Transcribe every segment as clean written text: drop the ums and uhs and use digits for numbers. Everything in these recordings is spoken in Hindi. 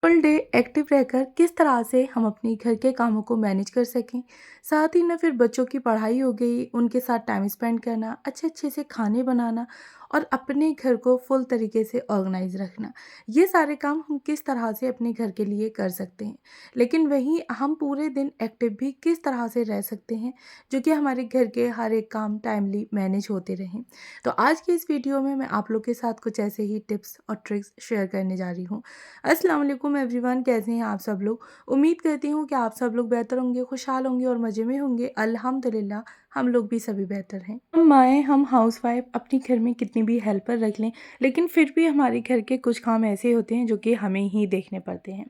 फुल डे एक्टिव रहकर किस तरह से हम अपने घर के कामों को मैनेज कर सकें। साथ ही ना फिर बच्चों की पढ़ाई हो गई, उनके साथ टाइम स्पेंड करना, अच्छे-अच्छे से खाने बनाना और अपने घर को फुल तरीके से ऑर्गेनाइज़ रखना। ये सारे काम हम किस तरह से अपने घर के लिए कर सकते हैं। लेकिन वहीं हम पूरे दिन एक्टिव भी किस तरह से रह सकते हैं, जो कि हमारे घर के हर एक काम टाइमली मैनेज होते रहें। तो आज की इस वीडियो में मैं आप लोग के साथ कुछ ऐसे ही टिप्स और ट्रिक्स शेयर करने जा रही हूँ। अस्सलाम वालेकुम एवरीवन, कैसे हैं आप सब लोग। उम्मीद करती हूँ कि आप सब लोग बेहतर होंगे, खुशहाल होंगे और मज़े में होंगे। अल्हम्दुलिल्लाह हम लोग भी सभी बेहतर हैं। हम माएँ, हम हाउसवाइफ अपने घर में कितनी भी हेल्पर रख लें, लेकिन फिर भी हमारे घर के कुछ काम ऐसे होते हैं जो कि हमें ही देखने पड़ते हैं।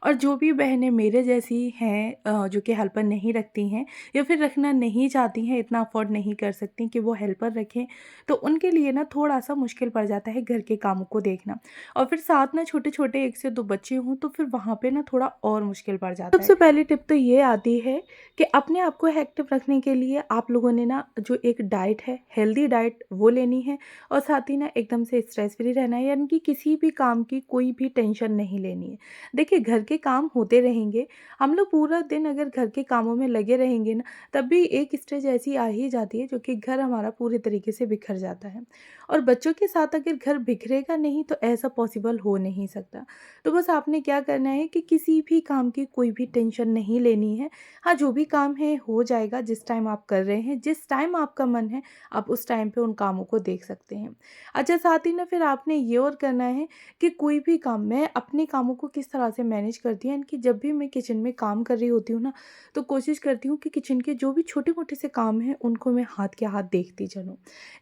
और जो भी बहनें मेरे जैसी हैं जो कि हेल्पर नहीं रखती हैं या फिर रखना नहीं चाहती हैं, इतना अफोर्ड नहीं कर सकती कि वो हेल्पर रखें, तो उनके लिए ना थोड़ा-सा मुश्किल पड़ जाता है घर के कामों को देखना। और फिर साथ ना छोटे-छोटे 1 से 2 बच्चे हों तो फिर वहाँ पे ना थोड़ा और मुश्किल पड़ जाता है। सबसे पहली टिप तो ये आती है कि अपने आप को एक्टिव रखने के लिए आप लोगों ने ना जो एक डाइट है, हेल्दी डाइट वो लेनी है और साथ ही ना एकदम से स्ट्रेस फ्री रहना है, यानी कि किसी भी काम की कोई भी टेंशन नहीं लेनी है। देखिए, घर के काम होते रहेंगे, हम लोग पूरा दिन अगर घर के कामों में लगे रहेंगे ना, तब भी एक स्टेज ऐसी आ ही जाती है जो कि घर हमारा पूरे तरीके से बिखर जाता है। और बच्चों के साथ अगर घर बिखरेगा नहीं तो ऐसा पॉसिबल हो नहीं सकता। तो बस आपने क्या करना है कि किसी भी काम की कोई भी टेंशन नहीं लेनी है। हाँ, जो भी काम है हो जाएगा जिस टाइम आप कर रहे हैं, जिस टाइम आपका मन है आप उस टाइम पे उन कामों को देख सकते हैं। अच्छा, साथ ही ना फिर आपने ये और करना है कि कोई भी काम मैं अपने कामों को किस तरह से मैनेज करती हूँ, यानी कि जब भी मैं किचन में काम कर रही होती हूँ ना, तो कोशिश करती हूँ कि किचन के जो भी छोटे-मोटे से काम हैं उनको मैं हाथ के हाथ देखती चलूँ।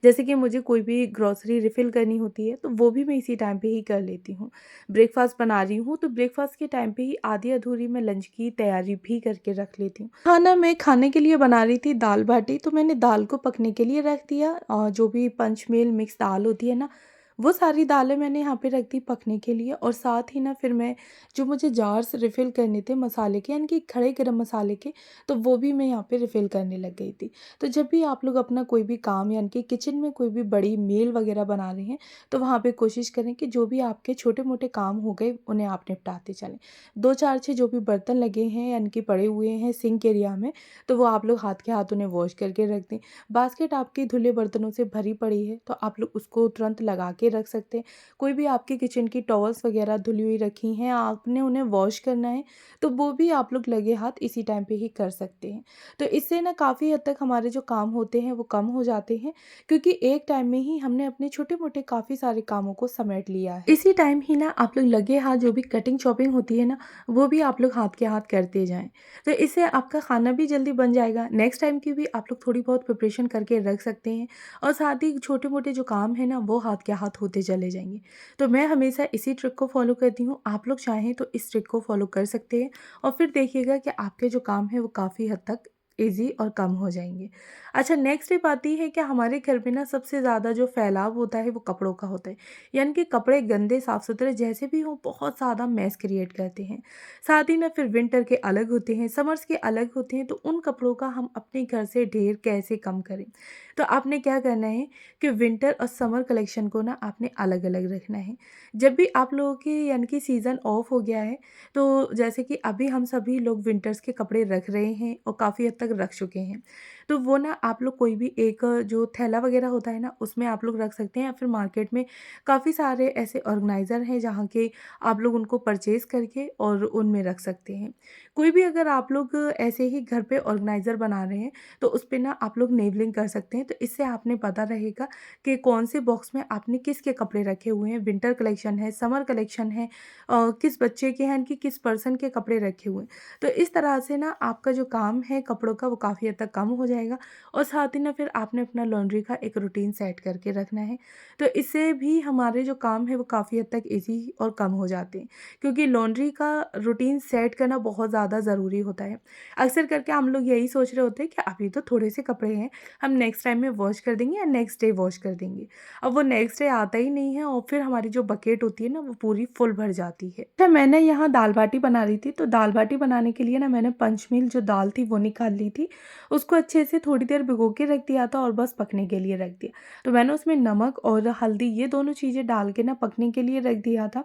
जैसे कि मुझे कोई भी ग्रोसरी रिफ़िल करनी होती है, तो वो भी मैं इसी टाइम पे ही कर लेती हूँ। ब्रेकफ़ास्ट बना रही हूँ, तो ब्रेकफ़ास्ट के टाइम पे ही आधी-अधूरी मैं लंच की तैयारी भी करके रख लेती हूँ। खाना मैं खाने के लिए बना रही थी दाल-बाटी, तो मैंने दाल को पकने के लिए रख दिया और जो भी पंचमेल मिक्स दाल होती है ना, वो सारी दालें मैंने यहाँ पे रख दी पकने के लिए और साथ ही ना फिर मैं जो मुझे जार्स रिफ़िल करने थे मसाले के, यानी कि खड़े गरम मसाले के, तो वो भी मैं यहाँ पे रिफ़िल करने लग गई थी। तो जब भी आप लोग अपना कोई भी काम यानी कि किचन में कोई भी बड़ी मील वगैरह बना रहे हैं, तो वहाँ पे कोशिश करें कि जो भी आपके छोटे-मोटे काम हो गए, उन्हें आप निपटाते चलें। 2-4 छः जो भी बर्तन लगे हैं यानी कि पड़े हुए हैं सिंक एरिया में, तो वो आप लोग हाथ के हाथ उन्हें वॉश करके रख दें। बास्केट आपकी धुले बर्तनों से भरी पड़ी है, तो आप लोग उसको तुरंत लगा के रख सकते हैं। कोई भी आपकी किचन की टॉवल्स वगैरह धुली हुई रखी हैं, आपने उन्हें वॉश करना है, तो वो भी आप लोग लगे हाथ इसी टाइम पे ही कर सकते हैं। तो इससे ना काफ़ी हद तक हमारे जो काम होते हैं वो कम हो जाते हैं, क्योंकि एक टाइम में ही हमने अपने छोटे-मोटे काफ़ी सारे कामों को समेट लिया है। इसी टाइम ही ना आप लोग लगे हाथ जो भी कटिंग चॉपिंग होती है ना, वो भी आप लोग हाथ के हाथ करते जाएँ। तो इससे आपका खाना भी जल्दी बन जाएगा, नेक्स्ट टाइम की भी आप लोग थोड़ी बहुत प्रिपरेशन करके रख सकते हैं और साथ ही छोटे-मोटे जो काम हैं ना, वो हाथ के हाथ होते चले जाएँगे। तो मैं हमेशा इसी ट्रिक को फ़ॉलो करती हूँ, आप लोग चाहें तो इस ट्रिक को फ़ॉलो कर सकते हैं और फिर देखिएगा कि आपके जो काम हैं वो काफ़ी हद तक ईज़ी और कम हो जाएँगे। अच्छा, नेक्स्ट टिप आती है कि हमारे घर में ना सबसे ज़्यादा जो फैलाव होता है वो कपड़ों का होता है। यानी कि कपड़े गंदे साफ-सुथरे जैसे भी हों बहुत ज़्यादा मेस क्रिएट करते हैं। साथ ही ना फिर विंटर के अलग होते हैं, समर्स के अलग होते हैं, तो उन कपड़ों का हम अपने घर से ढेर कैसे कम करें? तो आपने क्या करना है कि विंटर और समर कलेक्शन को ना आपने अलग-अलग रखना है। जब भी आप लोगों के यानी कि सीज़न ऑफ हो गया है, तो जैसे कि अभी हम सभी लोग विंटर्स के कपड़े रख रहे हैं और काफ़ी हद तक रख चुके हैं। तो वो ना आप लोग कोई भी एक जो थैला वगैरह होता है ना, उसमें आप लोग रख सकते हैं या फिर मार्केट में काफ़ी सारे ऐसे ऑर्गेनाइज़र हैं जहाँ के आप लोग उनको परचेज़ करके और उनमें रख सकते हैं। कोई भी अगर आप लोग ऐसे ही घर पे ऑर्गेनाइज़र बना रहे हैं, तो उस पे ना आप लोग नेबलिंग कर सकते हैं। तो इससे आपने पता रहेगा कि कौन से बॉक्स में आपने किसके कपड़े रखे हुए हैं, विंटर कलेक्शन है, समर कलेक्शन है, किस बच्चे के हैं, यानी कि किस पर्सन के कपड़े रखे हुए हैं। तो इस तरह से ना आपका जो काम है कपड़ों का वो काफ़ी हद तक कम हो जाएगा और साथ ही ना फिर आपने अपना लॉन्ड्री का एक रूटीन सेट करके रखना है। तो इससे भी हमारे जो काम है वो काफ़ी हद तक ईज़ी और कम हो जाते हैं, क्योंकि लॉन्ड्री का रूटीन सेट करना बहुत ज़्यादा ज़रूरी होता है। अक्सर करके हम लोग यही सोच रहे होते हैं कि अभी तो थोड़े से कपड़े हैं, हम नेक्स्ट टाइम में वॉश कर देंगे या नेक्स्ट डे वॉश कर देंगे। अब वो नेक्स्ट डे आता ही नहीं है और फिर हमारी जो बकेट होती है ना वो पूरी फुल भर जाती है। अच्छा, मैंने यहाँ दाल बाटी बना रही थी, तो दाल बाटी बनाने के लिए ना मैंने पंचमील जो दाल थी वो निकाल ली थी। उसको अच्छे से थोड़ी देर भिगो के रख दिया था और बस पकने के लिए रख दिया। तो मैंने उसमें नमक और हल्दी ये दोनों चीज़ें डाल के ना पकने के लिए रख दिया था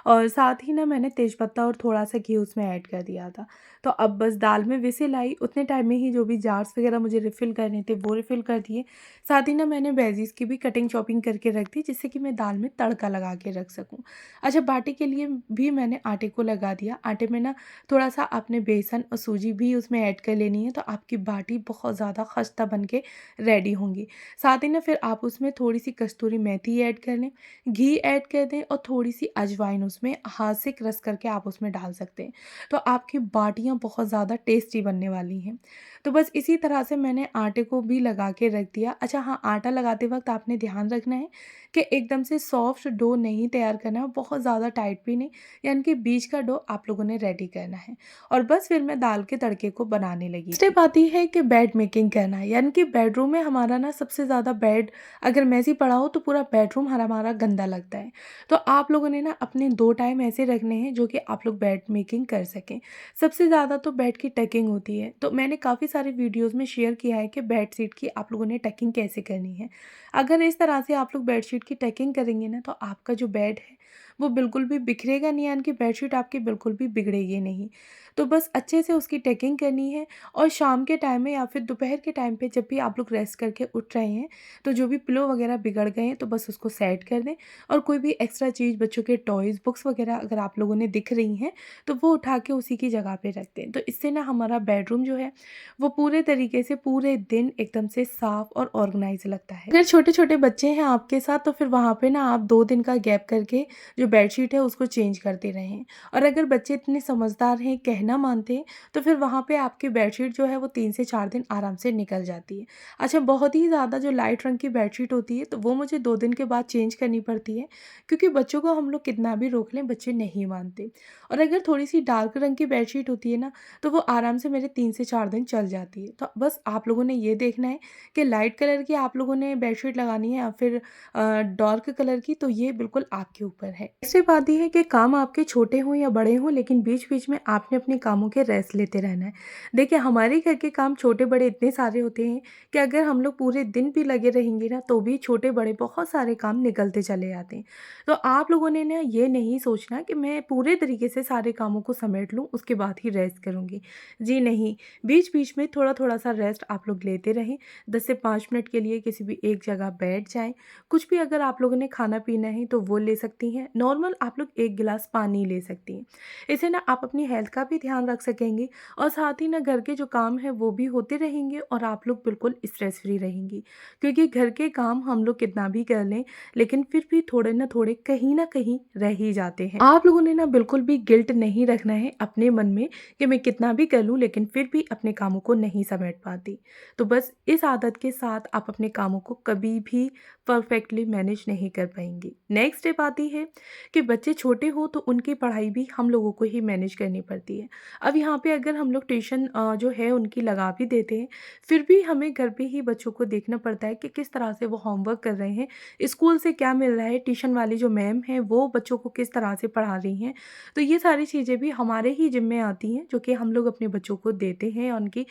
और साथ ही ना मैंने तेज़पत्ता और थोड़ा-सा घी उसमें ऐड कर दिया था। तो अब बस दाल में विसिल आई, उतने टाइम में ही जो भी जार्स वग़ैरह मुझे रिफ़िल करने थे वो रिफ़िल कर दिए। साथ ही ना मैंने वेजिज़ की भी कटिंग चॉपिंग करके रख दी, जिससे कि मैं दाल में तड़का लगा के रख सकूँ। अच्छा, बाटी के लिए भी मैंने आटे को लगा दिया। आटे में ना थोड़ा-सा आपने बेसन और सूजी भी उसमें ऐड कर लेनी है, तो आपकी बाटी बहुत ज़्यादा खस्ता बन के रेडी होंगी। साथ ही ना फिर आप उसमें थोड़ी-सी कस्तूरी मेथी ऐड कर लें, घी ऐड कर दें और थोड़ी-सी अजवाइन उसमें हाथ से क्रश करके आप उसमें डाल सकते हैं। तो आपकी बाटियाँ बहुत ज़्यादा टेस्टी बनने वाली हैं। तो बस इसी तरह से मैंने आटे को भी लगा के रख दिया। अच्छा हाँ, आटा लगाते वक़्त आपने ध्यान रखना है कि एकदम से सॉफ्ट डो नहीं तैयार करना है और बहुत ज़्यादा टाइट भी नहीं, यानी कि बीच का डो आप लोगों ने रेडी करना है। और बस फिर मैं दाल के तड़के को बनाने लगी। स्टेप आती है कि बेड मेकिंग करना है, यानी कि बेडरूम में हमारा ना सबसे ज़्यादा बेड अगर मेसी पड़ा हो तो पूरा बेडरूम हमारा गंदा लगता है। तो आप लोगों ने ना अपने 2 टाइम ऐसे रखने हैं जो कि आप लोग बेड मेकिंग कर सकें। सबसे ज़्यादा तो बेड की टकिंग होती है, तो मैंने काफ़ी सारे वीडियोज़ में शेयर किया है कि बेडशीट की आप लोगों ने टकिंग कैसे करनी है। अगर इस तरह से आप लोग बेडशीट की टकिंग करेंगे ना, तो आपका जो बेड है वो बिल्कुल भी बिखरेगा नहीं, यानी कि बेडशीट आपकी बिल्कुल भी बिगड़ेगी नहीं। तो बस अच्छे से उसकी टकिंग करनी है और शाम के टाइम में या फिर दोपहर के टाइम पे जब भी आप लोग रेस्ट करके उठ रहे हैं, तो जो भी पिलो वगैरह बिगड़ गए हैं तो बस उसको सेट कर दें। और कोई भी एक्स्ट्रा चीज़, बच्चों के टॉयज़, बुक्स वगैरह अगर आप लोगों ने दिख रही हैं, तो वो उठा के उसी की जगह पे रख दें। तो इससे ना हमारा बेडरूम जो है वो पूरे तरीके से पूरे दिन एकदम से साफ़ और ऑर्गनाइज़ लगता है। अगर छोटे-छोटे बच्चे हैं आपके साथ तो फिर वहाँ पे ना आप 2 दिन का गैप करके जो बेडशीट है उसको चेंज करते रहें। और अगर बच्चे इतने समझदार हैं, कहना मानते हैं, तो फिर वहाँ पे आपकी बेडशीट जो है वो 3 से 4 दिन आराम से निकल जाती है। अच्छा, बहुत ही ज़्यादा जो लाइट रंग की बेडशीट होती है तो वो मुझे 2 दिन के बाद चेंज करनी पड़ती है, क्योंकि बच्चों को हम लोग कितना भी रोक लें, बच्चे नहीं मानते। और अगर थोड़ी-सी डार्क रंग की बेडशीट होती है ना, तो वो आराम से मेरे 3 से 4 दिन चल जाती है। तो बस आप लोगों ने ये देखना है कि लाइट कलर की आप लोगों ने बेडशीट लगानी है या फिर डार्क कलर की, तो ये बिल्कुल आपके ऊपर है। इससे बात ये है कि काम आपके छोटे हों या बड़े हों, लेकिन बीच-बीच में आपने अपने कामों के रेस्ट लेते रहना है। देखिए, हमारे घर के काम छोटे-बड़े इतने सारे होते हैं कि अगर हम लोग पूरे दिन भी लगे रहेंगे ना, तो भी छोटे-बड़े बहुत सारे काम निकलते चले आते हैं। तो आप लोगों ने ना ये नहीं सोचना कि मैं पूरे तरीके से सारे कामों को समेट लूँ, उसके बाद ही रेस्ट करूँगी। जी नहीं, बीच-बीच में थोड़ा-थोड़ा सा रेस्ट आप लोग लेते रहें। 10 से 5 मिनट के लिए किसी भी एक जगह बैठ जाएँ। कुछ भी अगर आप लोगों ने खाना-पीना है तो वो ले सकती हैं। नॉर्मल आप लोग 1 गिलास पानी ले सकती हैं। इससे ना आप अपनी हेल्थ का भी ध्यान रख सकेंगी और साथ ही ना घर के जो काम हैं वो भी होते रहेंगे और आप लोग बिल्कुल स्ट्रेस फ्री रहेंगी। क्योंकि घर के काम हम लोग कितना भी कर लें, लेकिन फिर भी थोड़े ना थोड़े कहीं न कहीं रह ही जाते हैं। आप लोगों ने ना बिल्कुल भी गिल्ट नहीं रखना है अपने मन में कि मैं कितना भी कर लूँ, लेकिन फिर भी अपने कामों को नहीं समेट पाती। तो बस इस आदत के साथ आप अपने कामों को कभी भी परफेक्टली मैनेज नहीं कर पाएँगी। नेक्स्ट स्टेप आती है कि बच्चे छोटे हों तो उनकी पढ़ाई भी हम लोगों को ही मैनेज करनी पड़ती है। अब यहाँ पे अगर हम लोग ट्यूशन जो है उनकी लगा भी देते हैं, फिर भी हमें घर पे ही बच्चों को देखना पड़ता है कि किस तरह से वो होमवर्क कर रहे हैं, स्कूल से क्या मिल रहा है, ट्यूशन वाली जो मैम हैं वो बच्चों को किस तरह से पढ़ा रही हैं। तो ये सारी चीज़ें भी हमारे ही ज़िम्मे आती हैं, जो कि हम लोग अपने बच्चों को देते हैं, उनकी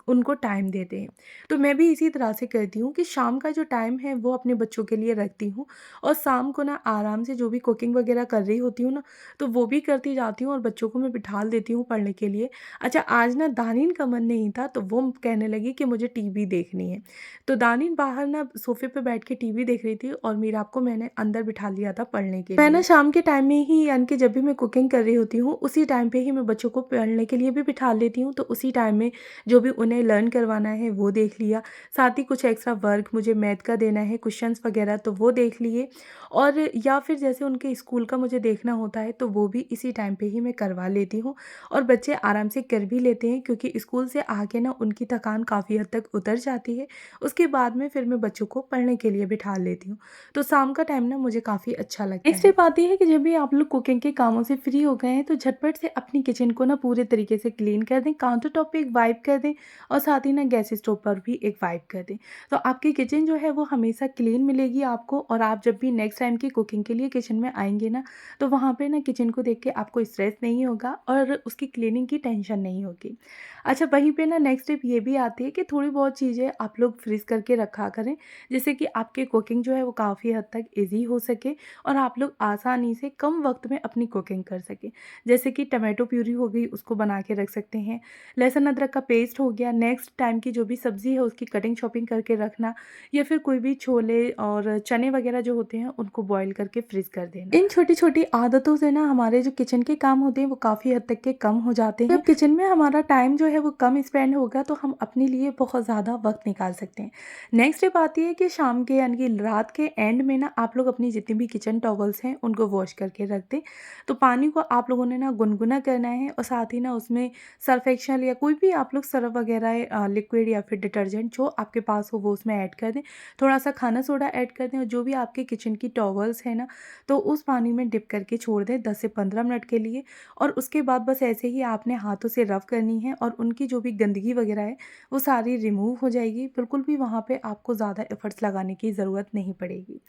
उनको टाइम देते हैं। तो मैं भी इसी तरह से करती हूँ कि शाम का जो टाइम है वो अपने बच्चों के लिए रखती हूँ और शाम को ना आराम से जो भी कुकिंग वगैरह कर रही होती हूँ ना, तो वो भी करती जाती हूँ और बच्चों को मैं बिठा देती हूँ पढ़ने के लिए। अच्छा, आज ना दानिन का मन नहीं था तो वो कहने लगी कि मुझे टीवी देखनी है। तो दानिन बाहर ना सोफ़े पे बैठ के टीवी देख रही थी और मीराब को मैंने अंदर बिठा लिया था पढ़ने के लिए। मैं ना शाम के टाइम में ही, यानी कि जब भी मैं कुकिंग कर रही होती हूँ, उसी टाइम पे ही मैं बच्चों को पढ़ने के लिए भी बिठा लेती हूँ। तो उसी टाइम में जो भी उन्हें लर्न करवाना है वो देख लिया। साथ ही कुछ एक्स्ट्रा वर्क मुझे मैथ का देना है, क्वेश्चंस वगैरह, तो वो देख लिए। और या फिर जैसे उनके स्कूल का मुझे देखना होता है तो वो भी इसी टाइम पे ही मैं करवा लेती हूँ और बच्चे आराम से कर भी लेते हैं, क्योंकि स्कूल से आके ना उनकी थकान काफ़ी हद तक उतर जाती है। उसके बाद में फिर मैं बच्चों को पढ़ने के लिए बिठा लेती हूँ। तो शाम का टाइम ना मुझे काफ़ी अच्छा लगता है। नेक्स्ट स्टेप आती है कि जब भी आप लोग कुकिंग के कामों से फ्री हो गए हैं तो झटपट से अपनी किचन को ना पूरे तरीके से क्लीन कर दें, काउंटर टॉप पे एक वाइप कर दें और साथ ही ना गैस स्टोव पर भी एक वाइप कर दें। तो आपकी किचन जो है वो हमेशा क्लीन मिलेगी आपको और आप जब भी नेक्स्ट टाइम की कुकिंग के लिए किचन में आएँगे ना, तो वहाँ पे ना किचन को देख के आपको स्ट्रेस नहीं होगा और उसकी क्लीनिंग की टेंशन नहीं होगी। अच्छा, वहीं पे ना नेक्स्ट टिप ये भी आती है कि थोड़ी बहुत चीज़ें आप लोग फ्रीज़ करके रखा करें, जिससे कि आपकी कुकिंग जो है वो काफ़ी हद तक ईज़ी हो सके और आप लोग आसानी से कम वक़्त में अपनी कुकिंग कर सकें। जैसे कि टमाटो प्यूरी हो गई, उसको बना के रख सकते हैं। लहसुन अदरक का पेस्ट हो गया, नेक्स्ट टाइम की जो भी सब्ज़ी है उसकी कटिंग शॉपिंग करके रखना, या फिर कोई भी छोले और चने वग़ैरह जो होते हैं उनको बॉयल करके फ्रीज़ कर देना। इन छोटी-छोटी आदतों से ना हमारे जो किचन के काम होते हैं वो काफ़ी हद तक के कम हो जाते हैं। जब किचन में हमारा टाइम जो है वो कम स्पेंड होगा तो हम अपने लिए बहुत ज़्यादा वक़्त निकाल सकते हैं। नेक्स्ट स्टेप आती है कि शाम के यानी कि रात के एंड में ना आप लोग अपनी जितनी भी किचन टॉवल्स हैं उनको वॉश करके रख दें। तो पानी को आप लोगों ने ना गुनगुना करना है और साथ ही ना उसमें सर्फ एक्सेल या कोई भी आप लोग सर्फ वगैरह लिक्विड या फिर डिटर्जेंट जो आपके पास हो वो उसमें ऐड कर दें। थोड़ा-सा खाना सोडा ऐड कर दें और जो भी आपके किचन की टॉवल्स हैं ना, तो उस पानी में डिप करके छोड़ दें 10 से 15 मिनट के लिए, और उसके बाद बस ऐसे ही आपने हाथों से रब करनी है और उनकी जो भी गंदगी वगैरह है वो सारी रिमूव हो जाएगी। बिल्कुल भी वहाँ पे आपको ज़्यादा एफर्ट्स लगाने की ज़रूरत नहीं पड़ेगी।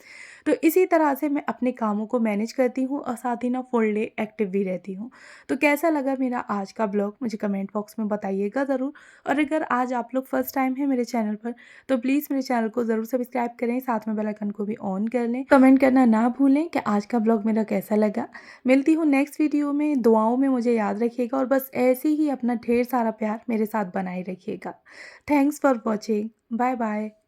तो इसी तरह से मैं अपने कामों को मैनेज करती हूँ और साथ ही ना फुल डे एक्टिव भी रहती हूँ। तो कैसा लगा मेरा आज का ब्लॉग मुझे कमेंट बॉक्स में बताइएगा ज़रूर, और अगर आज आप लोग फर्स्ट टाइम हैं मेरे चैनल पर तो प्लीज़ मेरे चैनल को ज़रूर सब्सक्राइब करें, साथ में बेल आइकन को भी ऑन कर लें। कमेंट करना ना भूलें कि आज का ब्लॉग मेरा कैसा लगा। मिलती हूँ नेक्स्ट वीडियो में, दुआओं में मुझे याद रखिएगा और बस ऐसे ही अपना ढेर सारा प्यार मेरे साथ बनाए रखिएगा। Thanks for watching. Bye bye.